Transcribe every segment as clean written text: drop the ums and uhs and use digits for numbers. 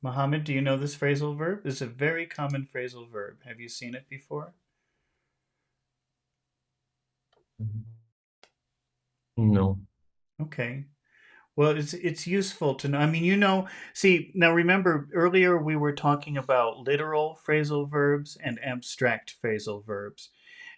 Mohammed, do you know this phrasal verb? This is a very common phrasal verb. Have you seen it before? No. Okay. Well, it's useful to know. I mean, see, now remember earlier we were talking about literal phrasal verbs and abstract phrasal verbs.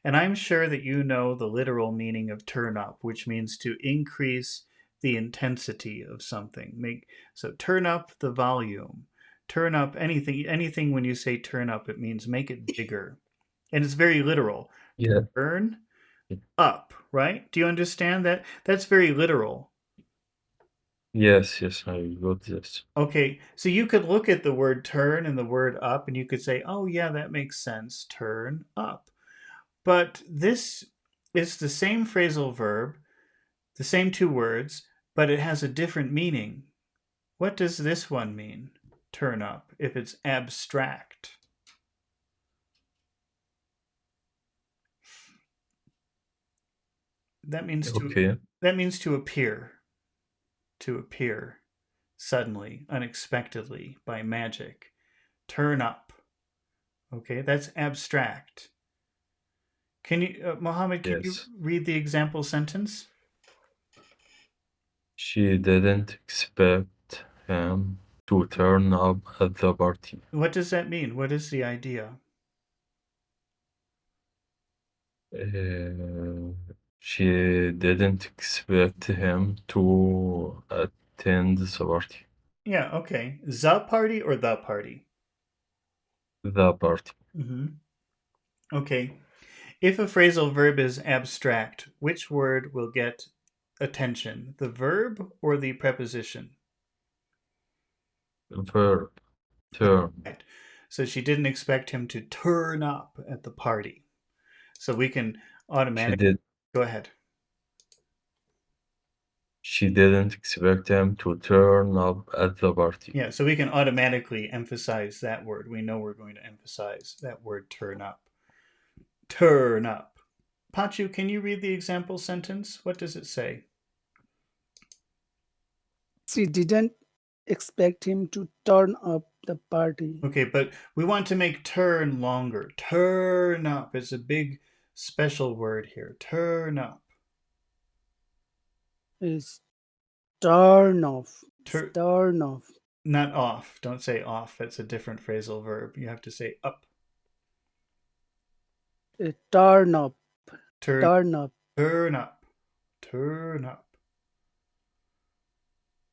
And I'm sure that you know the literal meaning of turn up, which means to increase the intensity of something. So turn up the volume. Turn up anything when you say turn up, it means make it bigger. And it's very literal. Yeah. Turn up, right? Do you understand that? That's very literal. Yes, yes, I got this. Okay, so you could look at the word turn and the word up and you could say, oh, yeah, that makes sense. Turn up. But this is the same phrasal verb, the same two words, but it has a different meaning. What does this one mean? Turn up, if it's abstract. That means to Okay. that means to appear suddenly, unexpectedly, by magic. Turn up. Okay, that's abstract. Mohammed, can you Yes. read the example sentence? She didn't expect him to turn up at the party. What does that mean? What is the idea? Uh, she didn't expect him to attend the party. Yeah, okay. The party or the party? The party. Hmm. Okay. If a phrasal verb is abstract, which word will get attention? The verb or the preposition? Verb. Turn. Right. So she didn't expect him to turn up at the party. So we can She automatically did. go ahead. She didn't expect him to turn up at the party. Yeah, so we can automatically emphasize that word. We know we're going to emphasize that word turn up. Turn up. Pachu, can you read the example sentence? What does it say? She didn't expect him to turn up the party. Okay, but we want to make turn longer. Turn up. It's a big special word here. Turn up. Is turn off. Tur- Turn off. Not off. Don't say off. That's a different phrasal verb. You have to say up. Turn up. Turn Turn up. turn up. Turn up.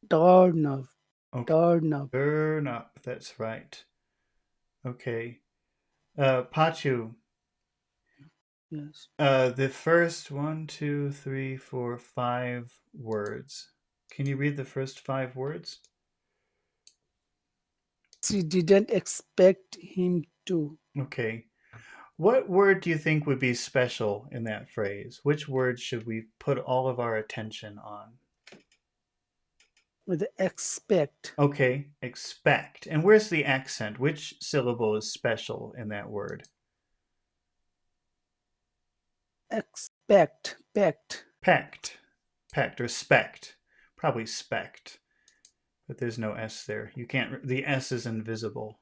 Turn up. Okay. Turn up. Turn up. That's right. Okay. Pachu, Yes. the first one, two, three, four, five words. Can you read the first five words? She didn't expect him to. Okay. What word do you think would be special in that phrase? Which word should we put all of our attention on? With expect. Okay, expect. And where's the accent? Which syllable is special in that word? Expect. Pect. Pecked. Pecked or spect. Probably spect. But there's no S there. You can't, the S is invisible.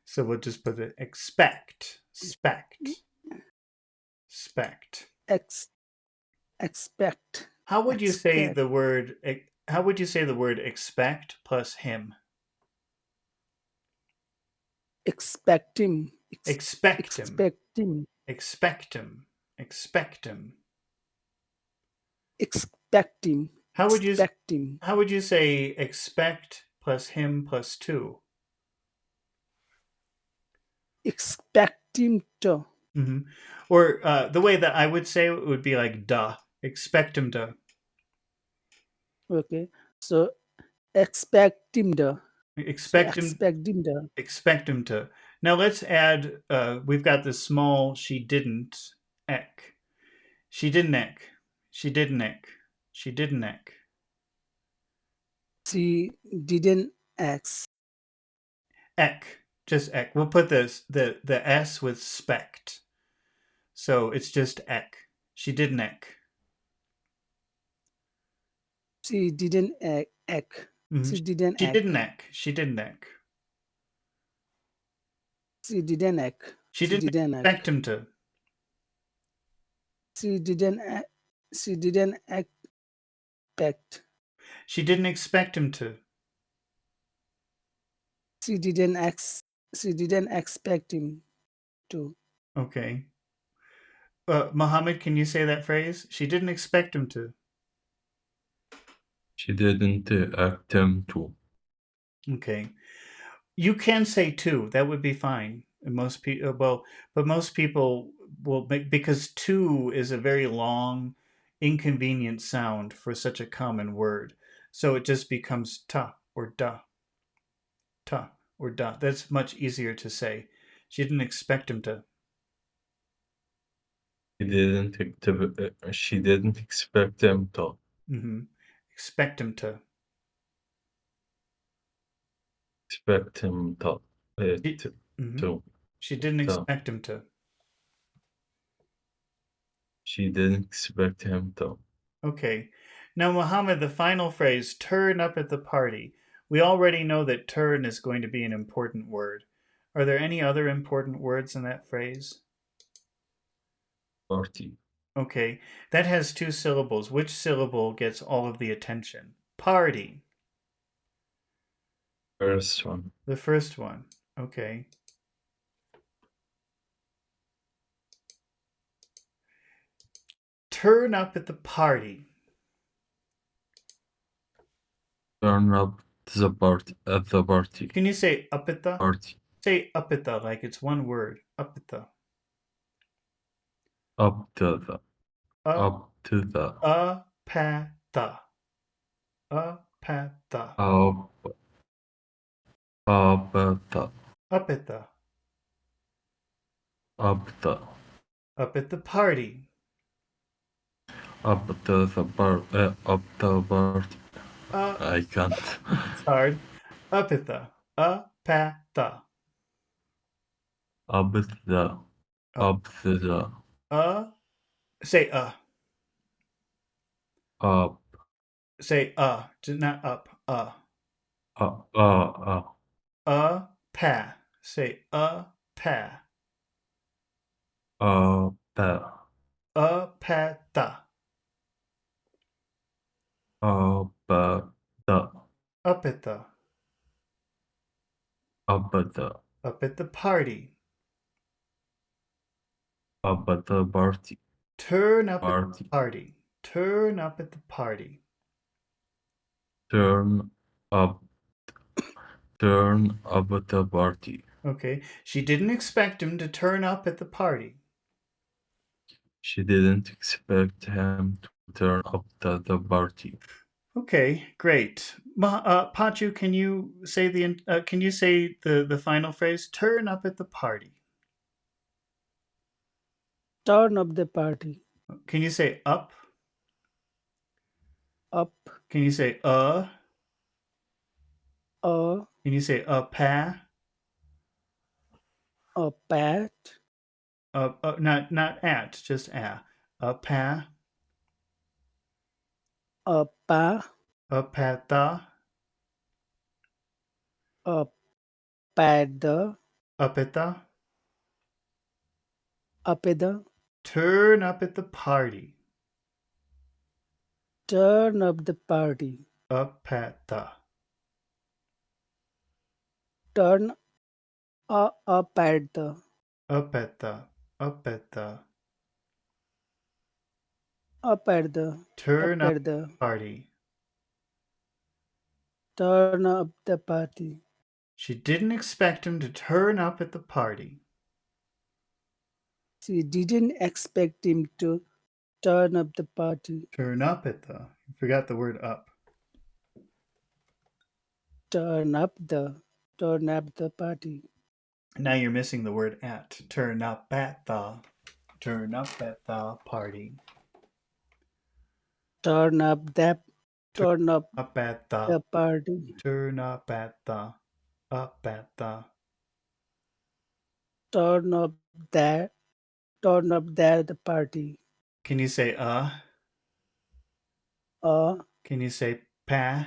So we'll just put it expect. Spect. Spect. Ex, expect. How would you say Expect. the word how would you say the word expect plus him? Expect him. Expect him. Expect him. Expect him. Expect him. Expect him. How would you Expect him. how would you say expect plus him plus two? Expect him to. Hmm. Or the way that I would say it would be like duh. Expect him to. Okay. So expect him to. So Expect him. expect him to. Expect him to. Now let's add. We've got this small she didn't ek. She didn't ek. She didn't ek. She didn't ek. She didn't ask. Ek. Just ek. We'll put the s with spect. So it's just ek. She didn't ek. She didn't act. Mhm. She didn't She didn't act. act. She didn't act. She didn't act. She She didn't didn't expect act. him to. She didn't act. She didn't expect. She didn't expect him to. She didn't ex. She didn't expect him to. Okay. Mohammed, can you say that phrase? She didn't expect him to. She didn't act him to. Okay. You can say two. That would be fine. And most people, well, but most people will make because two is a very long, inconvenient sound for such a common word. So it just becomes ta or da. That's much easier to say. She didn't expect him to. She didn't expect him to. Hmm. Expect him to. Expect him to. She, hmm To. she didn't To. expect him to. She didn't expect him to. Okay. Now, Mohammed, the final phrase, turn up at the party. We already know that turn is going to be an important word. Are there any other important words in that phrase? Party. Okay. That has two syllables. Which syllable gets all of the attention? Party. First one. The first one. Okay. Turn up at the party. Turn up the party at the party. Can you say up at the? Party. Say up at the like it's one word. Up at the. Up to the. Uh, Up to the. pa the. Pa the. Up. Up the. Up at the. Up the. Up at the party. Up to the bar. Up the party. Uh, I can't. it's hard. Up at the. Pa the. Up the. Uh, Up the. uh. Say Up. Say just not up. Uh, uh, uh, Pa. Say pa. pa. Pa the. Pa. Da. Up at the. Up the. Up at the party. Up the party. Turn up at the Party. party. Turn up at the party. Turn up. Turn up the party. Okay. She didn't expect him to turn up at the party. She didn't expect him to turn up the party. Okay, great. Pachu, can you say the final phrase? Turn up at the party. Turn up the party. Can you say up? Up. Can you say A. Can you say pa? A pat. Not at, just pa. A pa. Pata. A pad the. Apeta. Apeda. Turn up at the party. Turn up the party. Apeta. Turn up at the. Apeta. Apeta. Up at the. Up Turn up at the. party. Turn up the party. She didn't expect him to turn up at the party. She didn't expect him to turn up the party. Turn up at the. You forgot the word up. Turn up the. Turn up the party. Now you're missing the word at. Turn up at the. Turn up at the party. Turn up that. Turn Turn up up at the. the party. Turn up at the. Up at the. Turn up that. Turn up there the party. Can you say Uh, Can you say pa?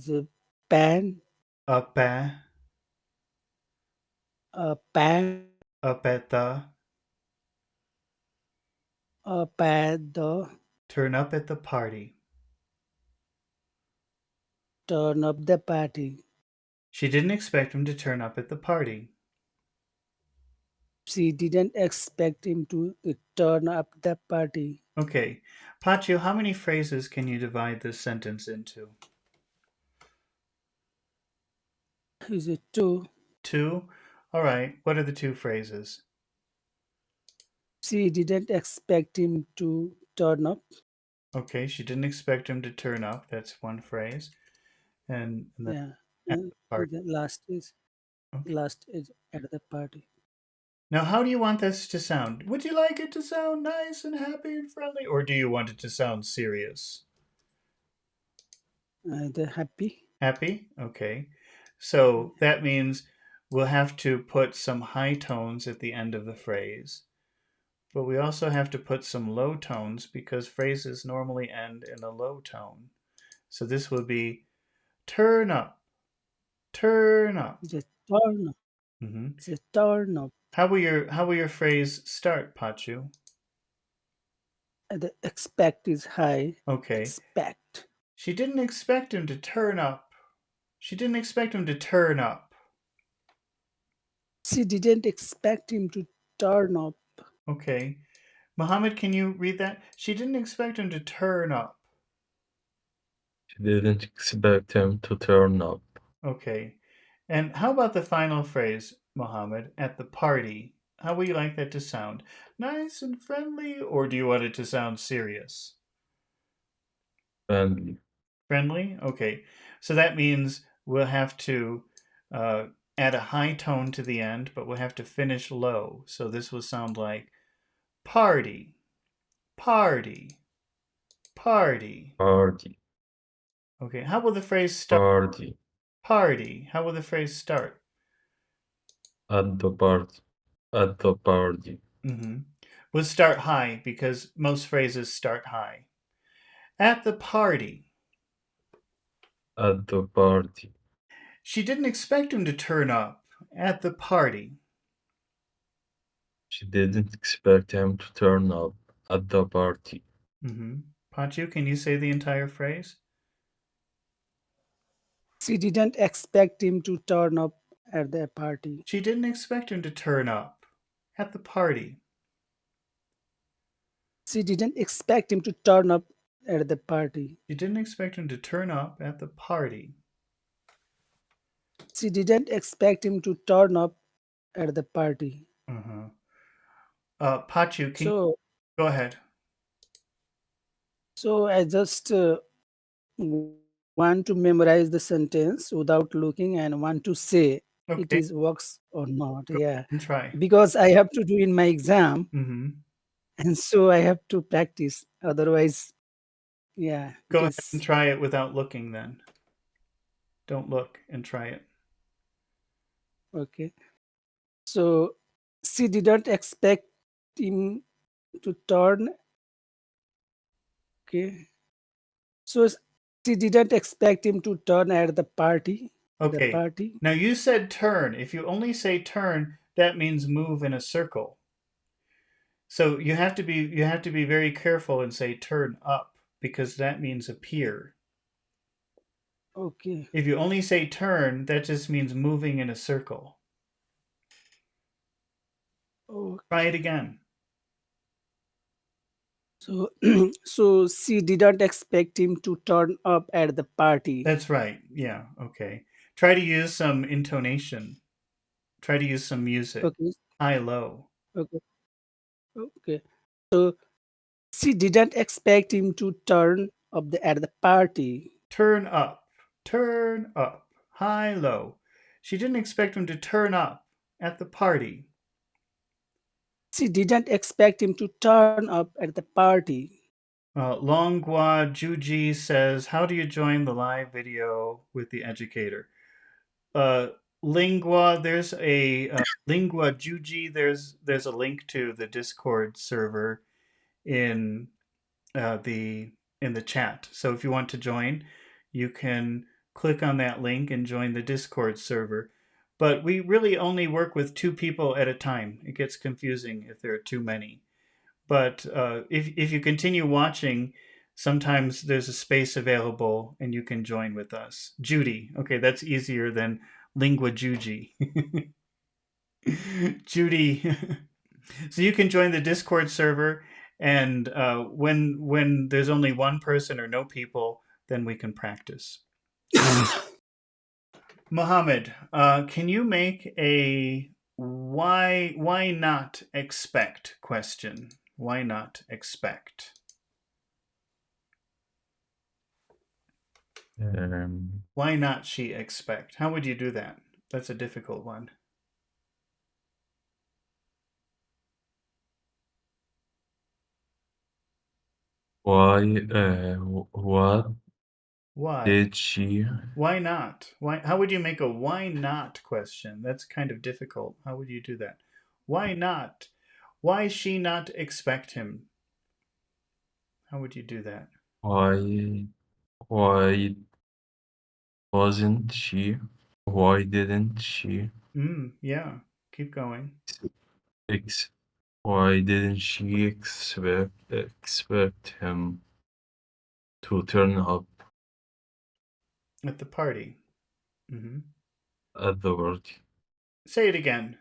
the pan, Up at, pan, up at the, at the, turn up at the party. turn up the party. She didn't expect him to turn up at the party. She didn't expect him to turn up the party. Okay. Pachu, how many phrases can you divide this sentence into? Is it two? Two? All right. What are the two phrases? She didn't expect him to turn up. Okay, she didn't expect him to turn up. That's one phrase. And then Yeah. at And the party. the Okay. last is at the party. Now, how do you want this to sound? Would you like it to sound nice and happy and friendly, or do you want it to sound serious? The happy. Happy? Okay. So that means we'll have to put some high tones at the end of the phrase, but we also have to put some low tones because phrases normally end in a low tone. So this would be turn up, turn up. The turn up. Hmm. The turn up. How will your phrase start, Pachu? The expect is high. Okay. Expect. She didn't expect him to turn up. She didn't expect him to turn up. She didn't expect him to turn up. Okay. Mohammed, can you read that? She didn't expect him to turn up. She didn't expect him to turn up. Okay. And how about the final phrase, Mohammed, at the party? How would you like that to sound? Nice and friendly, or do you want it to sound serious? Friendly. Friendly? Okay. So that means we'll have to uh, add a high tone to the end, but we'll have to finish low. So this will sound like party, party, party. Party. Okay. How will the phrase start? Party. Party. How will the phrase start? At the party. At the party. Mm-hmm. We'll start high because most phrases start high. At the party. At the party. She didn't expect him to turn up at the party. She didn't expect him to turn up at the party. Mm-hmm. Pachu, can you say the entire phrase? She didn't expect him to turn up at the party. She didn't expect him to turn up at the party. She didn't expect him to turn up at the party. She didn't expect him to turn up at the party. She didn't expect him to turn up at the party. Uh-huh. Pachu, can you So, go ahead? so I just want to memorize the sentence without looking and want to say it Okay, is works or not. go Yeah, ahead and try. because I have to do in my exam, Mm-hmm. and so I have to practice. Otherwise, yeah, Go it ahead and is try it without looking then. Don't look and try it. okay. So she didn't expect him to turn. Okay. So she didn't expect him to turn at the party. At the Okay. party. Now you said turn. If you only say turn, that means move in a circle. So you have to be very careful and say turn up because that means appear. Okay. If you only say turn, that just means moving in a circle. Try it Okay. again. So so she didn't expect him to turn up at the party. That's right. Yeah, okay. Try to use some intonation. Try to use some music. Okay. High low. Okay. Okay. So she didn't expect him to turn up at the party. Turn up. Turn up. High low. She didn't expect him to turn up at the party. She didn't expect him to turn up at the party. Longua Juji says, "How do you join the live video with the educator?" Uh, Lingua, there's a Lingua Juji. There's a link to the Discord server in the chat. So if you want to join, you can click on that link and join the Discord server. But we really only work with two people at a time. It gets confusing if there are too many. But if you continue watching, sometimes there's a space available and you can join with us. Judy, okay, that's easier than Lingua Juji. Judy, so you can join the Discord server, and when there's only one person or no people, then we can practice. Mohammed, can you make a why not expect question? Why not expect? Um, Why not she expect? How would you do that? That's a difficult one. why? What Why? did she? Why not? Why? How would you make a why not question? That's kind of difficult. How would you do that? Why not? Why she not expect him? How would you do that? Why? Why wasn't she? Why didn't she? Yeah. Keep going. Ex- why didn't she expect him to turn up At the party. Hmm. at the party? Say it again.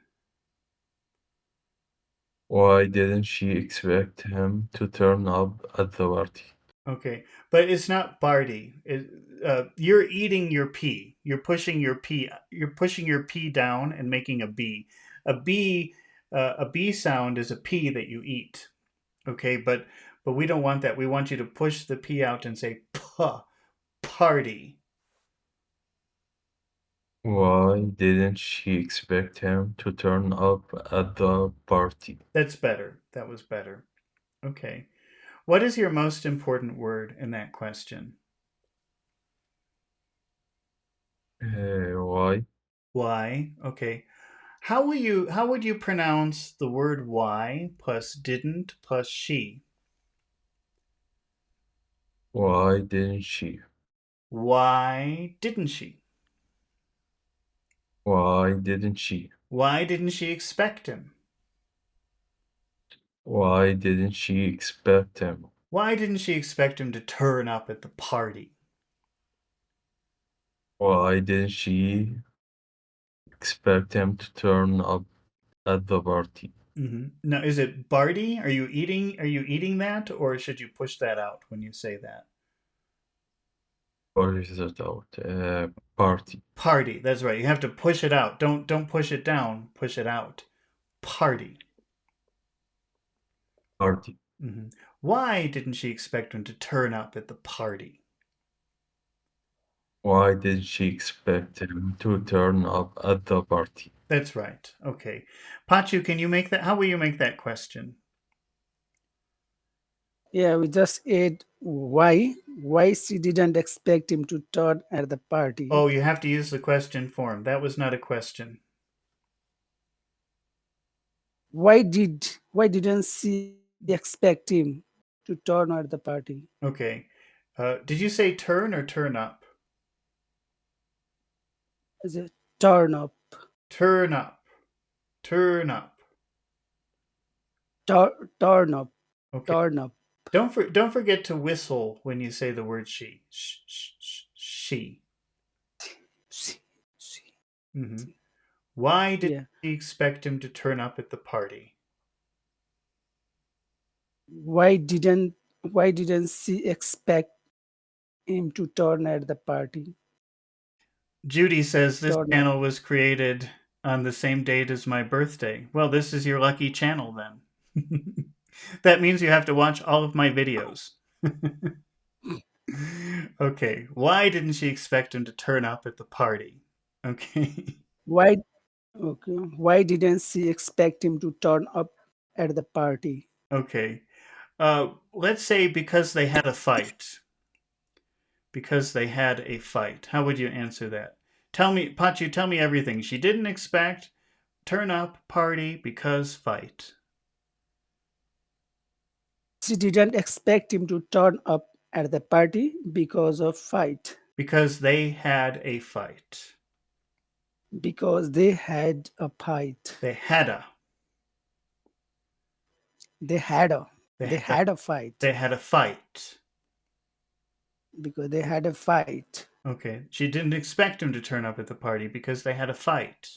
Why didn't she expect him to turn up at the party? Okay, but it's not Barty. You're eating your pea. You're pushing your pea. You're pushing your pea down and making a B. A B. A B sound is a pea that you eat. Okay, but we don't want that. We want you to push the P out and say puh, party. Why didn't she expect him to turn up at the party? That's better. That was better. Okay. What is your most important word in that question? Why? Why? Okay. How would you pronounce the word why plus didn't plus she? Why didn't she? Why didn't she? Why didn't she? Why didn't she expect him? Why didn't she expect him? Why didn't she expect him to turn up at the party? Why didn't she expect him to turn up at the party? Now, is it Barty? Are you eating? Are you eating that, or should you push that out when you say that? Or is it out? Party. Party. That's right. You have to push it out. Don't push it down. Push it out. Party. Party. Hmm. Why didn't she expect him to turn up at the party? Why did she expect him to turn up at the party? That's right. Okay. Pachu, can you make that? How will you make that question? Yeah, we just add why she didn't expect him to turn at the party. Oh, you have to use the question form. That was not a question. Why didn't she expect him to turn at the party? Okay. Did you say turn or turn up? As a turn up, Turn up. Turn up. turn up, Okay. turn up. Don't forget to whistle when you say the word she. She. She, she, Hmm. Why did yeah. she expect him to turn up at the party? Why didn't why didn't she expect him to turn at the party? Judy says this Turn up. channel was created on the same date as my birthday. Well, this is your lucky channel then. That means you have to watch all of my videos. Okay, why didn't she expect him to turn up at the party? Okay. Why okay. Why didn't she expect him to turn up at the party? Okay. Let's say because they had a fight. Because they had a fight. How would you answer that? Tell me, Pachu, tell me everything. She didn't expect turn up, party, because fight. She didn't expect him to turn up at the party because of fight. Because they had a fight. because they had a fight. They had a. They had a They they had a. had a fight They had a fight. because they had a fight. Okay. She didn't expect him to turn up at the party because they had a fight.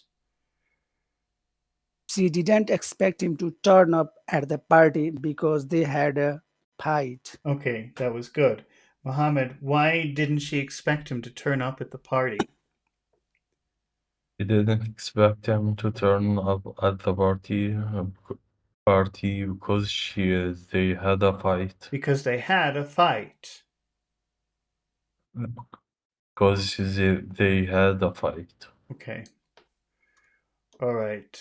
She didn't expect him to turn up at the party because they had a fight. Okay, that was good. Mohammed, why didn't she expect him to turn up at the party? She didn't expect him to turn up at the party because they had a fight. Because they had a fight. Because they had a fight. Okay. All right.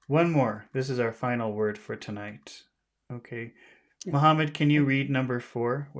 One more. This is our final word for tonight. Okay. Mohammed, can you read Okay. number 4?